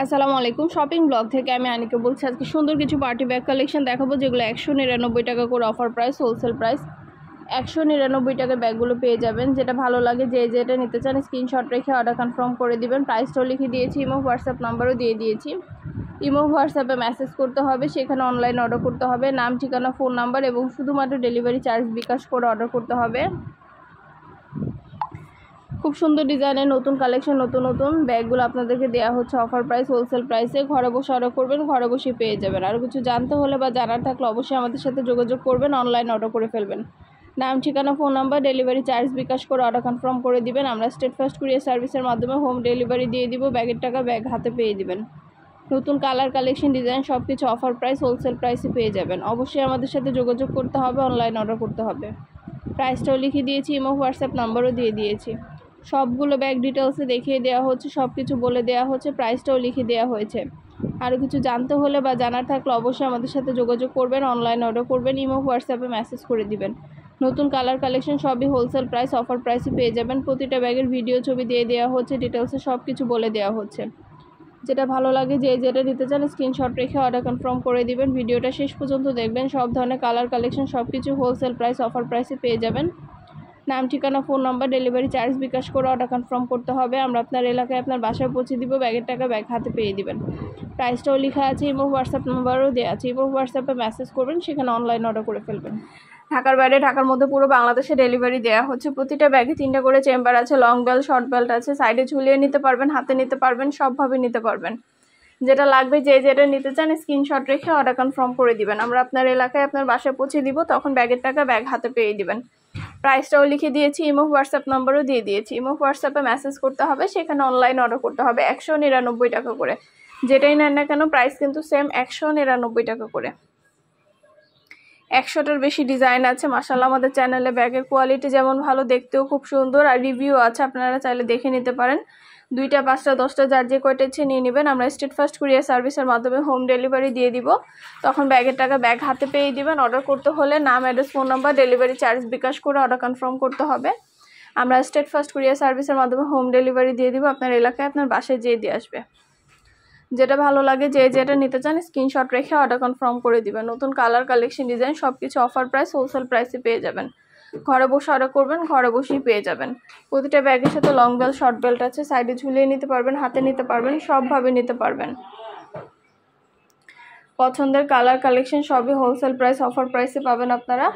আসসালামু আলাইকুম shopping blog থেকে আমি আনিকা বলছি। আজকে সুন্দর কিছু পার্টি ব্যাগ কালেকশন দেখাবো যেগুলো 199 টাকা করে অফার প্রাইস, হোলসেল প্রাইস 199 টাকা ব্যাগগুলো পেয়ে যাবেন। যেটা ভালো লাগে যেটা নিতে চান স্ক্রিনশট রেখে অর্ডার কনফার্ম করে দিবেন। প্রাইসটাও লিখে দিয়েছি, ইমো হোয়াটসঅ্যাপ নাম্বারও দিয়ে দিয়েছি। ইমো হোয়াটসঅ্যাপে মেসেজ করতে হবে, সেখানে অনলাইন অর্ডার করতে হবে। নাম, ঠিকানা, ফোন নাম্বার এবং শুধুমাত্র ডেলিভারি চার্জ বিকাশ করে অর্ডার করতে হবে। খুব সুন্দর ডিজাইনের নতুন কালেকশন, নতুন ব্যাগগুলো আপনাদেরকে দেওয়া হচ্ছে অফার প্রাইস, হোলসেল প্রাইসে। ঘরে বসে অর্ডার করবেন, ঘরে বসে পেয়ে যাবেন। আর কিছু জানতে হলে বা জানার থাকলে অবশ্যই আমাদের সাথে যোগাযোগ করবেন, অনলাইন অর্ডার করে ফেলবেন। নাম, ঠিকানা, phone number, delivery charge bKash করে অর্ডার কনফার্ম করে দিবেন। আমরা স্টেট ফার্স্ট কুরিয়ার সার্ভিসের মাধ্যমে হোম ডেলিভারি দিয়ে দিব। ব্যাগের টাকা ব্যাগ হাতে পেয়ে দিবেন। নতুন কালার, কালেকশন, ডিজাইন সব কিছু অফার প্রাইস, হোলসেল প্রাইসে পেয়ে যাবেন। অবশ্যই আমাদের সাথে যোগাযোগ করতে হবে, অনলাইন অর্ডার করতে হবে। প্রাইসটাও লিখে দিয়েছি, ইমো হোয়াটসঅ্যাপ নাম্বারও দিয়ে দিয়েছি। সবগুলো ব্যাগ ডিটেলসে দেখিয়ে দেওয়া হচ্ছে, সব কিছু বলে দেওয়া হচ্ছে, প্রাইসটাও লিখে দেওয়া হয়েছে। আরও কিছু জানতে হলে বা জানার থাকলে অবশ্যই আমাদের সাথে যোগাযোগ করবেন, অনলাইন অর্ডার করবেন, ইমো হোয়াটসঅ্যাপে মেসেজ করে দিবেন। নতুন কালার, কালেকশন সবই হোলসেল প্রাইস, অফার প্রাইসে পেয়ে যাবেন। প্রতিটা ব্যাগের ভিডিও ছবি দিয়ে দেওয়া হচ্ছে, ডিটেলসে সব কিছু বলে দেওয়া হচ্ছে। যেটা ভালো লাগে যেটা নিতে চান স্ক্রিনশট রেখে অর্ডার কনফার্ম করে দিবেন। ভিডিওটা শেষ পর্যন্ত দেখবেন। সব ধরনের কালার, কালেকশন সব কিছু হোলসেল প্রাইস, অফার প্রাইসে পেয়ে যাবেন। নাম, ঠিকানা, phone number, delivery charge bKash করে অর্ডার কনফার্ম করতে হবে। আমরা আপনার এলাকায় আপনার বাসায় পৌঁছে দিব। ব্যাগের টাকা ব্যাগ হাতে পেয়ে দিবেন। প্রাইসটাও লেখা আছে, ইমো হোয়াটসঅ্যাপ নাম্বারও দেওয়া আছে। ইমো হোয়াটসঅ্যাপে মেসেজ করবেন, সেখানে অনলাইন অর্ডার করে ফেলবেন। ঢাকার বাইরে, ঢাকার মধ্যে পুরো বাংলাদেশে ডেলিভারি দেওয়া হচ্ছে। প্রতিটা ব্যাগে 3টা করে চেম্বার আছে, লং বেল্ট, শর্ট বেল্ট আছে। সাইডে ঝুলিয়ে নিতে পারবেন, হাতে নিতে পারবেন, সবভাবে নিতে পারবেন। যেটা লাগবে যেটা নিতে চান স্ক্রিনশট রেখে অর্ডার কনফার্ম করে দিবেন। আমরা আপনার এলাকায় আপনার বাসায় পৌঁছে দিব, তখন ব্যাগের টাকা ব্যাগ হাতে পেয়ে দিবেন। প্রাইসটাও লিখে দিয়েছি, ইমো হোয়াটসঅ্যাপ নাম্বারও দিয়ে দিয়েছি। ইমো হোয়াটসঅ্যাপে মেসেজ করতে হবে, সেখানে অনলাইন অর্ডার করতে হবে। 199 টাকা করে, যেটাই নেন না কেন প্রাইস কিন্তু সেম, 199 টাকা করে। 100টার বেশি ডিজাইন আছে মাশাআল্লাহ। আমাদের চ্যানেলে ব্যাগের কোয়ালিটি যেমন ভালো, দেখতেও খুব সুন্দর, আর রিভিউ আছে, আপনারা চাইলে দেখে নিতে পারেন। 2টা, 5টা, 10টা যার যে কয়টা ইচ্ছে নিয়ে নেবেন। আমরা স্টেট ফার্স্ট কুরিয়ার সার্ভিসের মাধ্যমে হোম ডেলিভারি দিয়ে দিব, তখন ব্যাগের টাকা ব্যাগ হাতে পেয়ে দিবেন। অর্ডার করতে হলে নাম, address, phone number, delivery charge bKash করে অর্ডার কনফার্ম করতে হবে। আমরা স্টেট ফার্স্ট কুরিয়ার সার্ভিসের মাধ্যমে হোম ডেলিভারি দিয়ে দিব, আপনার এলাকায় আপনার বাসায় যেয়ে দিয়ে আসবে। যেটা ভালো লাগে যেটা নিতে চান স্ক্রিনশট রেখে অর্ডার কনফার্ম করে দিবেন। নতুন কালার, কালেকশন, ডিজাইন সব কিছু অফার প্রাইস, হোলসেল প্রাইসে পেয়ে যাবেন। ঘরে বসে অর্ডার করবেন, ঘরে বসেই পেয়ে যাবেন। প্রতিটা ব্যাগের সাথে লং বেল্ট, শর্ট বেল্ট আছে। সাইডে ঝুলিয়ে নিতে পারবেন, হাতে নিতে পারবেন, সবভাবে নিতে পারবেন। পছন্দের কালার, কালেকশন সবই হোলসেল প্রাইস, অফার প্রাইসে পাবেন আপনারা।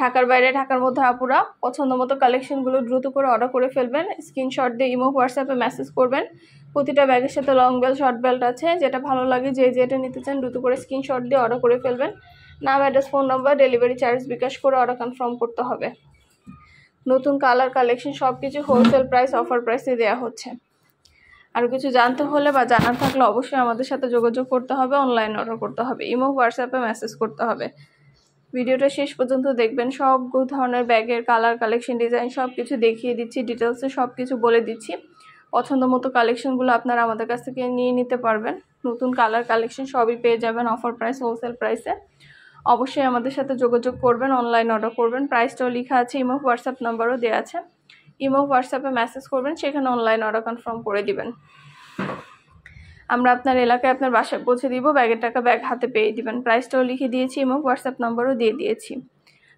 ঢাকার বাইরে, ঢাকার মধ্যে আপুরা পছন্দ মতো কালেকশনগুলো দ্রুত করে অর্ডার করে ফেলবেন। স্ক্রিনশট দিয়ে ইমো হোয়াটসঅ্যাপে মেসেজ করবেন। প্রতিটা ব্যাগের সাথে লং বেল্ট, শর্ট বেল্ট আছে। যেটা ভালো লাগে যেটা নিতে চান দ্রুত করে স্ক্রিনশট দিয়ে অর্ডার করে ফেলবেন। নাম, address, phone number, delivery charge bKash করে অর্ডার কনফার্ম করতে হবে। নতুন কালার, কালেকশন সব কিছু হোলসেল প্রাইস, অফার প্রাইসে দেওয়া হচ্ছে। আর কিছু জানতে হলে বা জানার থাকলে অবশ্যই আমাদের সাথে যোগাযোগ করতে হবে, অনলাইন অর্ডার করতে হবে, ইমো হোয়াটসঅ্যাপে মেসেজ করতে হবে। ভিডিওটা শেষ পর্যন্ত দেখবেন। সব ধরনের ব্যাগের কালার, কালেকশন, ডিজাইন সব কিছু দেখিয়ে দিচ্ছি, ডিটেলসে সব কিছু বলে দিচ্ছি। পছন্দ মতো কালেকশনগুলো আপনারা আমাদের কাছ থেকে নিয়ে নিতে পারবেন। নতুন কালার, কালেকশন সবই পেয়ে যাবেন অফার প্রাইস, হোলসেল প্রাইসে। অবশ্যই আমাদের সাথে যোগাযোগ করবেন, অনলাইন অর্ডার করবেন। প্রাইসটাও লেখা আছে, ইমো হোয়াটসঅ্যাপ নাম্বারও দেওয়া আছে। ইমো হোয়াটসঅ্যাপে মেসেজ করবেন, সেখানে অনলাইন অর্ডার কনফার্ম করে দিবেন। আমরা আপনার এলাকায় আপনার বাসায় পৌঁছে দিব, ব্যাগের টাকা ব্যাগ হাতে পেয়ে দিবেন। প্রাইসটাও লিখে দিয়েছি, এবং হোয়াটসঅ্যাপ নাম্বারও দিয়ে দিয়েছি।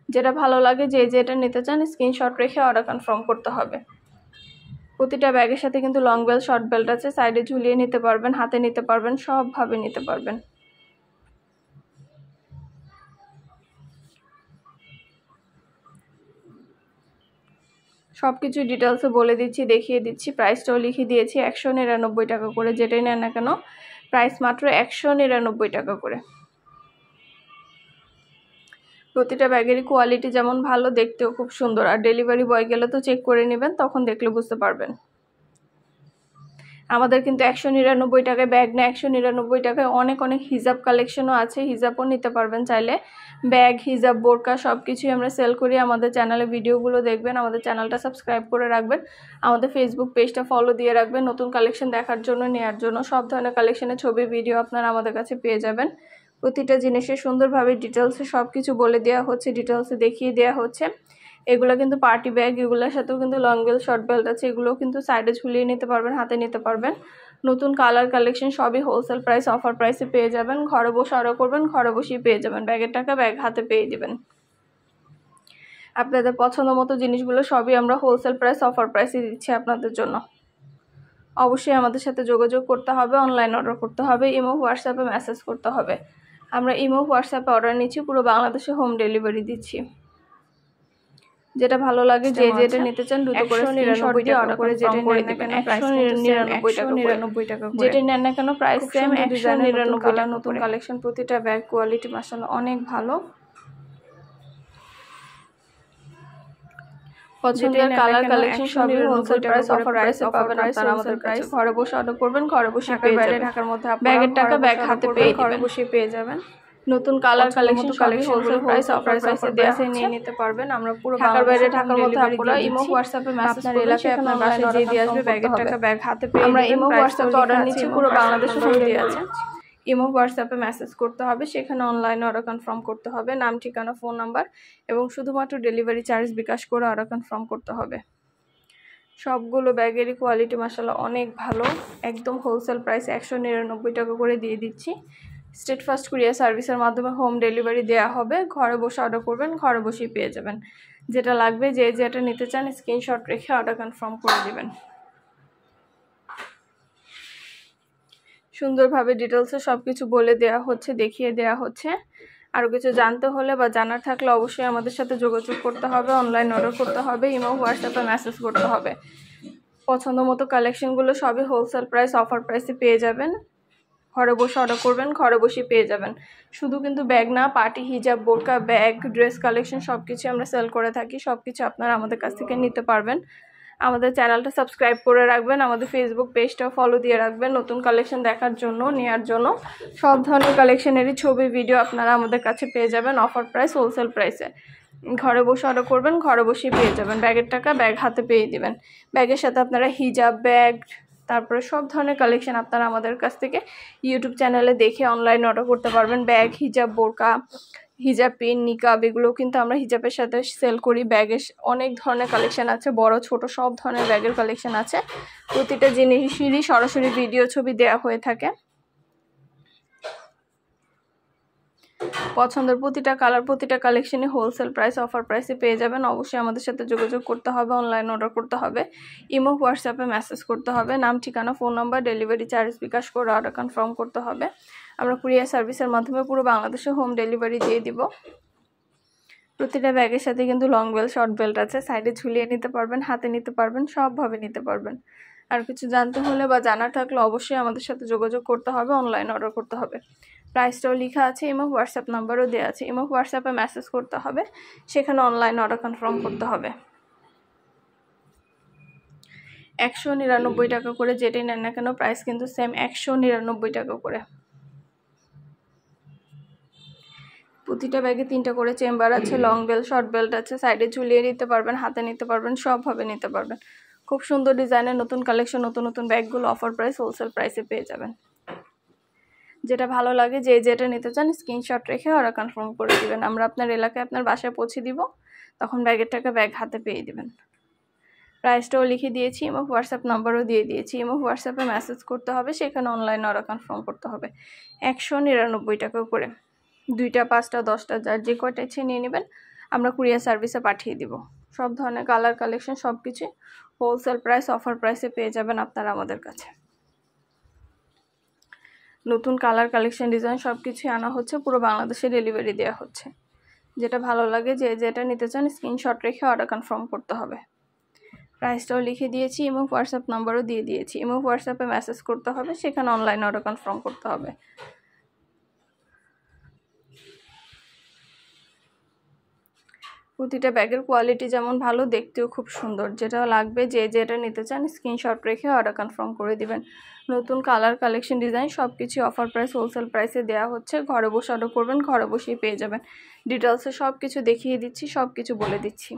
যেটা ভালো লাগে যেটা নিতে চান স্ক্রিনশট রেখে অর্ডার কনফার্ম করতে হবে। প্রতিটা ব্যাগের সাথে কিন্তু লং বেল্ট, শর্ট বেল্ট আছে। সাইডে ঝুলিয়ে নিতে পারবেন, হাতে নিতে পারবেন, সবভাবে নিতে পারবেন। সব কিছু ডিটেলসে বলে দিচ্ছি, দেখিয়ে দিচ্ছি। প্রাইসটাও লিখে দিয়েছি, 199 টাকা করে। যেটাই নেন না কেন প্রাইস মাত্র 199 টাকা করে। প্রতিটা ব্যাগেরই কোয়ালিটি যেমন ভালো, দেখতেও খুব সুন্দর। আর ডেলিভারি বয় গেলে তো চেক করে নেবেন, তখন দেখলে বুঝতে পারবেন। আমাদের কিন্তু 199 টাকায় ব্যাগ না, 199 টাকায় অনেক হিজাব কালেকশনও আছে। হিজাবও নিতে পারবেন চাইলে। ব্যাগ, হিজাব, বোরকা সব কিছুই আমরা সেল করি। আমাদের চ্যানেলে ভিডিওগুলো দেখবেন, আমাদের চ্যানেলটা সাবস্ক্রাইব করে রাখবেন, আমাদের ফেসবুক পেজটা ফলো দিয়ে রাখবেন। নতুন কালেকশন দেখার জন্য, নেওয়ার জন্য সব ধরনের কালেকশনের ছবি, ভিডিও আপনারা আমাদের কাছে পেয়ে যাবেন। প্রতিটা জিনিসের সুন্দরভাবে ডিটেলসে সব কিছু বলে দেওয়া হচ্ছে, ডিটেলসে দেখিয়ে দেওয়া হচ্ছে। এগুলো কিন্তু পার্টি ব্যাগ, এগুলোর সাথেও কিন্তু লং বেল্ট, শর্ট বেল্ট আছে। এগুলোও কিন্তু সাইডে ঝুলিয়ে নিতে পারবেন, হাতে নিতে পারবেন। নতুন কালার কালেকশন সবই হোলসেল প্রাইস অফার প্রাইসে পেয়ে যাবেন। ঘরে বসে অর্ডার করবেন, ঘরে বসেই পেয়ে যাবেন। ব্যাগের টাকা ব্যাগ হাতে পেয়ে দিবেন। আপনাদের পছন্দ মতো জিনিসগুলো সবই আমরা হোলসেল প্রাইস অফার প্রাইসে দিচ্ছি আপনাদের জন্য। অবশ্যই আমাদের সাথে যোগাযোগ করতে হবে, অনলাইন অর্ডার করতে হবে, ইমো হোয়াটসঅ্যাপে মেসেজ করতে হবে। আমরা ইমো হোয়াটসঅ্যাপে অর্ডার নিচ্ছি, পুরো বাংলাদেশে হোম ডেলিভারি দিচ্ছি। যেটা ভালো লাগে যে যেটা নিতে চান দ্রুত করে স্ক্রিনশট দিয়ে অর্ডার করে যেটা করে দিবেন। 199 টাকা করে যেটা নেন না কেন প্রাইস সেম 199 টাকা। নতুন কালেকশন, প্রতিটা ব্যাগ কোয়ালিটি মাশাআল্লাহ অনেক ভালো। পছন্দের কালার কালেকশন সবই হোলসেল প্রাইস অফার প্রাইসে পাবেন আপনারা আমাদের কাছে। ঘরে বসে অর্ডার করবেন, ঘরে বসে পেয়ে যাবেন। ঢাকার মধ্যে ব্যাগের টাকা ব্যাগ হাতে পেয়ে ঘরে বসে পেয়ে যাবেন। নতুন colour collection wholesale price offer প্রাইসে দেওয়া নিয়ে নিতে পারবেন। আমরা পুরো ঢাকার বাইরে ঢাকার মধ্যে আপনারা ইমো হোয়াটসঅ্যাপে মেসেজ আপনার এলাকায় আপনার বাসায় যে দিয়ে আসবে ব্যাগের টাকা ব্যাগ হাতে পেয়ে আমরা ইমো হোয়াটসঅ্যাপে অর্ডার নিচ্ছি, পুরো বাংলাদেশে হোম দিয়ে আছে। ইমো হোয়াটসঅ্যাপে মেসেজ করতে হবে, সেখানে অনলাইনে অর্ডার কনফার্ম করতে হবে, নাম ঠিকানা ফোন নাম্বার এবং শুধুমাত্র ডেলিভারি চার্জ বিকাশ করে অর্ডার কনফার্ম করতে হবে। সবগুলো ব্যাগেরই কোয়ালিটি মাশাআল্লাহ অনেক ভালো। একদম হোলসেল প্রাইস 199 টাকা করে দিয়ে দিচ্ছি। স্টেট ফাস্ট কুরিয়ার সার্ভিসের মাধ্যমে হোম ডেলিভারি দেওয়া হবে। ঘরে বসে অর্ডার করবেন, ঘরে বসেই পেয়ে যাবেন। যেটা লাগবে যে যেটা নিতে চান স্ক্রিনশট রেখে অর্ডার কনফার্ম করে দিবেন। সুন্দরভাবে ডিটেলসে সব কিছু বলে দেওয়া হচ্ছে, দেখিয়ে দেওয়া হচ্ছে। আরও কিছু জানতে হলে বা জানার থাকলে অবশ্যই আমাদের সাথে যোগাযোগ করতে হবে, অনলাইন অর্ডার করতে হবে, ইমো হোয়াটসঅ্যাপে মেসেজ করতে হবে। পছন্দ মতো কালেকশনগুলো সবই হোলসেল প্রাইস অফার প্রাইসে পেয়ে যাবেন। ঘরে বসে অর্ডার করবেন, ঘরে বসে পেয়ে যাবেন। শুধু কিন্তু ব্যাগ না, পার্টি হিজাব, বোরকা, ব্যাগ, ড্রেস কালেকশন সব কিছু আমরা সেল করে থাকি। সব কিছু আপনারা আমাদের কাছ থেকে নিতে পারবেন। আমাদের চ্যানেলটা সাবস্ক্রাইব করে রাখবেন, আমাদের ফেসবুক পেজটাও ফলো দিয়ে রাখবেন নতুন কালেকশন দেখার জন্য, নেওয়ার জন্য। সব ধরনের কালেকশনেরই ছবি ভিডিও আপনারা আমাদের কাছে পেয়ে যাবেন অফার প্রাইস হোলসেল প্রাইসে। ঘরে বসে অর্ডার করবেন, ঘরে বসেই পেয়ে যাবেন। ব্যাগের টাকা ব্যাগ হাতে পেয়ে দিবেন। ব্যাগের সাথে আপনারা হিজাব, ব্যাগ, তারপরে সব ধরনের কালেকশন আপনারা আমাদের কাছ থেকে ইউটিউব চ্যানেলে দেখে অনলাইন অর্ডার করতে পারবেন। ব্যাগ, হিজাব, বোরকা, হিজাব পিন, নিকাব এগুলোও কিন্তু আমরা হিজাবের সাথে সেল করি। ব্যাগের অনেক ধরনের কালেকশন আছে, বড় ছোট সব ধরনের ব্যাগের কালেকশন আছে। প্রতিটা জিনিসেরই সরাসরি ভিডিও ছবি দেওয়া হয়ে থাকে। পছন্দের প্রতিটা কালার, প্রতিটা কালেকশনই হোলসেল প্রাইস অফার প্রাইসে পেয়ে যাবেন। অবশ্যই আমাদের সাথে যোগাযোগ করতে হবে, অনলাইন অর্ডার করতে হবে, ইমো হোয়াটসঅ্যাপে মেসেজ করতে হবে, নাম ঠিকানা phone number delivery charge bKash করে অর্ডার কনফার্ম করতে হবে। আমরা কুরিয়ার সার্ভিসের মাধ্যমে পুরো বাংলাদেশে হোম ডেলিভারি দিয়ে দিব। প্রতিটা ব্যাগের সাথে কিন্তু লং বেল্ট, শর্ট বেল্ট আছে, সাইডে ঝুলিয়ে নিতে পারবেন, হাতে নিতে পারবেন, সবভাবে নিতে পারবেন। আর কিছু জানতে হলে বা জানার থাকলে অবশ্যই আমাদের সাথে যোগাযোগ করতে হবে, অনলাইন অর্ডার করতে হবে। প্রাইসটাও লেখা আছে, ইমো হোয়াটসঅ্যাপ নাম্বারও দেওয়া আছে। ইমো হোয়াটসঅ্যাপে মেসেজ করতে হবে, সেখানে অনলাইন অর্ডার কনফার্ম করতে হবে। 199 টাকা করে যেটাই নেন না কেন প্রাইস কিন্তু সেম 199 টাকা করে। প্রতিটা ব্যাগে 3টা করে চেম্বার আছে, লং বেল্ট, শর্ট বেল্ট আছে, সাইডে ঝুলিয়ে নিতে পারবেন, হাতে নিতে পারবেন, সবভাবে নিতে পারবেন। খুব সুন্দর ডিজাইনের নতুন কালেকশন, নতুন নতুন ব্যাগগুলো অফার প্রাইস হোলসেল প্রাইসে পেয়ে যাবেন। যেটা ভালো লাগে যে যেটা নিতে চান স্ক্রিনশট রেখে অর্ডার কনফার্ম করে দিবেন। আমরা আপনার এলাকায় আপনার বাসায় পৌঁছে দিব, তখন ব্যাগের টাকা ব্যাগ হাতে পেয়ে দিবেন। প্রাইসটাও লিখে দিয়েছি, ইমো হোয়াটসঅ্যাপ নাম্বারও দিয়ে দিয়েছি। ইমো হোয়াটসঅ্যাপে মেসেজ করতে হবে, সেখানে অনলাইন অর্ডার কনফার্ম করতে হবে। 199 টাকা করে। 2টা, 5টা, 10টা যার যে কয়টা ইচ্ছে নিয়ে নেবেন, আমরা কুরিয়ার সার্ভিসে পাঠিয়ে দিব। সব ধরনের কালার কালেকশন সব কিছু হোলসেল প্রাইস অফার প্রাইসে পেয়ে যাবেন আপনারা আমাদের কাছে। নতুন কালার কালেকশন ডিজাইন সব কিছুই আনা হচ্ছে, পুরো বাংলাদেশে ডেলিভারি দেওয়া হচ্ছে। যেটা ভালো লাগে যে যেটা নিতে চান স্ক্রিনশট রেখে অর্ডার কনফার্ম করতে হবে। প্রাইসটাও লিখে দিয়েছি, ইমো হোয়াটসঅ্যাপ নাম্বারও দিয়ে দিয়েছি। ইমো হোয়াটসঅ্যাপে মেসেজ করতে হবে, সেখানে অনলাইন অর্ডার কনফার্ম করতে হবে। প্রতিটা ব্যাগের কোয়ালিটি যেমন ভালো, দেখতেও খুব সুন্দর। যেটা লাগবে যে যেটা নিতে চান স্ক্রিনশট রেখে অর্ডার কনফার্ম করে দিবেন। নতুন কালার কালেকশন ডিজাইন সব কিছু অফার প্রাইস হোলসেল প্রাইসে দেওয়া হচ্ছে। ঘরে বসে অর্ডার করবেন, ঘরে বসেই পেয়ে যাবেন। ডিটেলসে সব কিছু দেখিয়ে দিচ্ছি, সব কিছু বলে দিচ্ছি।